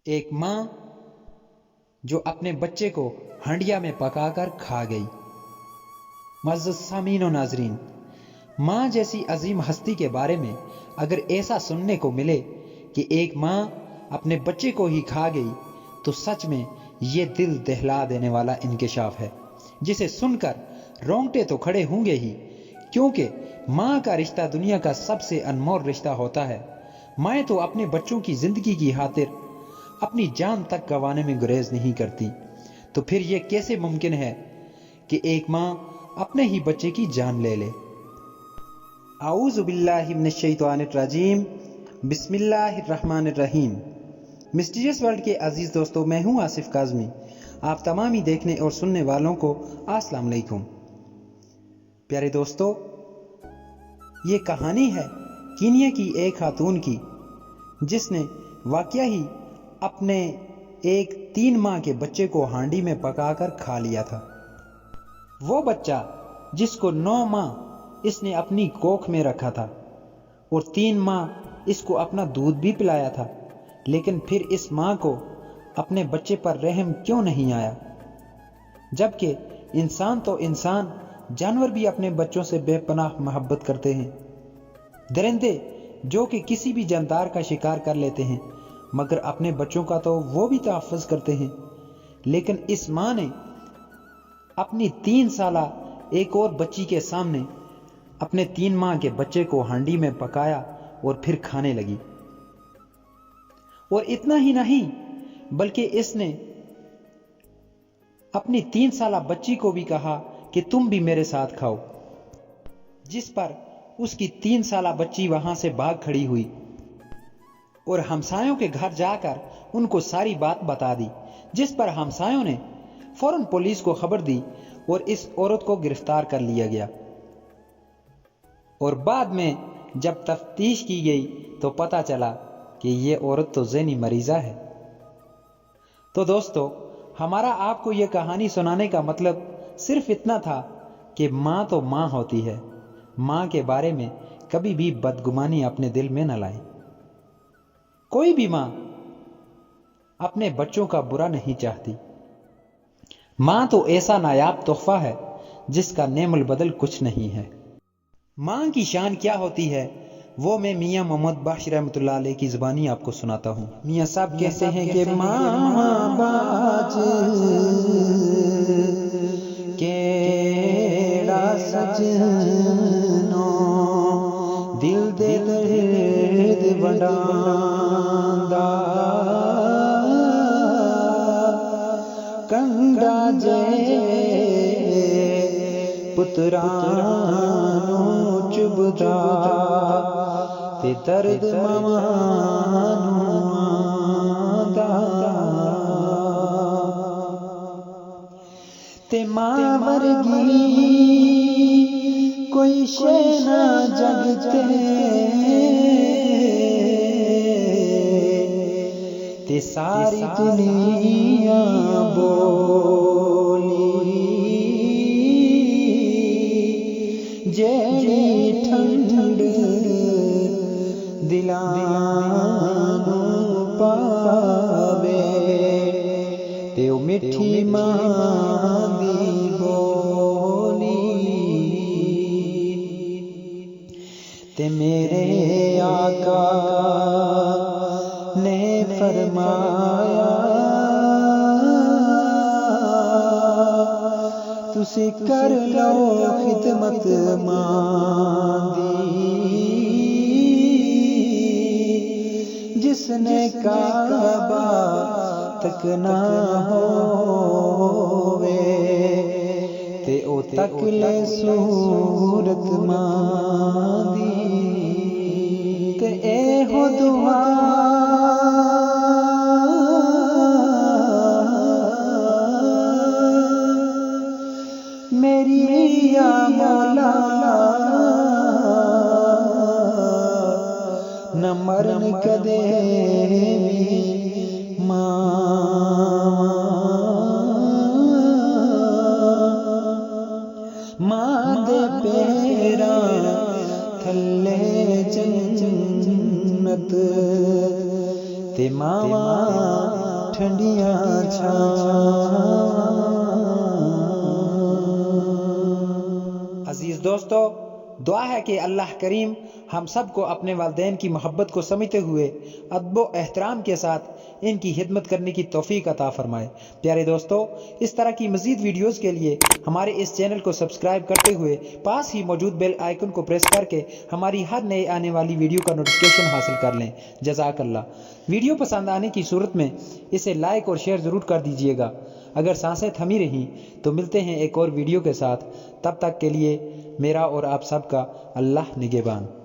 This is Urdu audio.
ایک ماں جو اپنے بچے کو ہنڈیا میں پکا کر کھا گئی۔ معزز سامعین و ناظرین، ماں جیسی عظیم ہستی کے بارے میں اگر ایسا سننے کو ملے کہ ایک ماں اپنے بچے کو ہی کھا گئی تو سچ میں یہ دل دہلا دینے والا انکشاف ہے، جسے سن کر رونگٹے تو کھڑے ہوں گے ہی، کیونکہ ماں کا رشتہ دنیا کا سب سے انمول رشتہ ہوتا ہے۔ مائیں تو اپنے بچوں کی زندگی کی خاطر اپنی جان تک گنوانے میں گریز نہیں کرتی، تو پھر یہ کیسے ممکن ہے کہ ایک ماں اپنے ہی بچے کی جان لے لے؟ اعوذ باللہ من الشیطان الرجیم، بسم اللہ الرحمن الرحیم۔ مسٹیریس ورلڈ کے عزیز دوستو، میں ہوں آصف کاظمی۔ آپ تمامی دیکھنے اور سننے والوں کو السلام علیکم۔ پیارے دوستو، یہ کہانی ہے کینیا کی ایک خاتون کی، جس نے واقعہ ہی اپنے ایک 3 ماہ کے بچے کو ہانڈی میں پکا کر کھا لیا تھا۔ وہ بچہ جس کو 9 ماہ اس نے اپنی کوکھ میں رکھا تھا اور 3 ماہ اس کو اپنا دودھ بھی پلایا تھا، لیکن پھر اس ماں کو اپنے بچے پر رحم کیوں نہیں آیا؟ جبکہ انسان تو انسان، جانور بھی اپنے بچوں سے بے پناہ محبت کرتے ہیں۔ درندے جو کہ کسی بھی جاندار کا شکار کر لیتے ہیں، مگر اپنے بچوں کا تو وہ بھی تحفظ کرتے ہیں۔ لیکن اس ماں نے اپنی 3 سالہ ایک اور بچی کے سامنے اپنے 3 ماہ کے بچے کو ہانڈی میں پکایا اور پھر کھانے لگی۔ اور اتنا ہی نہیں، بلکہ اس نے اپنی 3 سالہ بچی کو بھی کہا کہ تم بھی میرے ساتھ کھاؤ، جس پر اس کی 3 سالہ بچی وہاں سے بھاگ کھڑی ہوئی اور ہمسایوں کے گھر جا کر ان کو ساری بات بتا دی، جس پر ہمسایوں نے فوراً پولیس کو خبر دی اور اس عورت کو گرفتار کر لیا گیا۔ اور بعد میں جب تفتیش کی گئی تو پتہ چلا کہ یہ عورت تو ذہنی مریضہ ہے۔ تو دوستو، ہمارا آپ کو یہ کہانی سنانے کا مطلب صرف اتنا تھا کہ ماں تو ماں ہوتی ہے۔ ماں کے بارے میں کبھی بھی بدگمانی اپنے دل میں نہ لائیں۔ کوئی بھی ماں اپنے بچوں کا برا نہیں چاہتی۔ ماں تو ایسا نایاب تحفہ ہے جس کا نعم البدل کچھ نہیں ہے۔ ماں کی شان کیا ہوتی ہے، وہ میں میاں محمد بخش رحمۃ اللہ علیہ کی زبانی آپ کو سناتا ہوں۔ میاں صاحب کہتے ہیں کہ ماں باج کیڑا سجنو دل دے درد ونڈاندا کنڈا جے پترانو چبدا تے درد ماں دا تے ماں ورگی کوئی شے نہ جگ تے ساری دنیا بولی جیڑی ٹھنڈ دلانو پاوے تے او مٹھی ماں دی بولی۔ تے میرے آقا نے فرمایا تسی کر لو خدمت ماں دی، جس نے کعبہ تک نہ ہووے تے او تک لے صورت ماں دی۔ تے اے ہو دعا میری یا مولا، نہ مرن کدے بھی ماں دے پیراں تھلے جنت ماں ٹھنڈیاں چھاواں۔ عزیز دوستو، دعا ہے کہ اللہ کریم ہم سب کو اپنے والدین کی محبت کو سمجھتے ہوئے ادب و احترام کے ساتھ ان کی خدمت کرنے کی توفیق عطا فرمائے۔ پیارے دوستو، اس طرح کی مزید ویڈیوز کے لیے ہمارے اس چینل کو سبسکرائب کرتے ہوئے پاس ہی موجود بیل آئیکن کو پریس کر کے ہماری ہر نئے آنے والی ویڈیو کا نوٹیفیکیشن حاصل کر لیں۔ جزاک اللہ۔ ویڈیو پسند آنے کی صورت میں اسے لائک اور شیئر ضرور کر دیجئے گا۔ اگر سانسیں تھمی رہیں تو ملتے ہیں ایک اور ویڈیو کے ساتھ، تب تک کے لیے میرا اور آپ سب کا اللہ نگہبان۔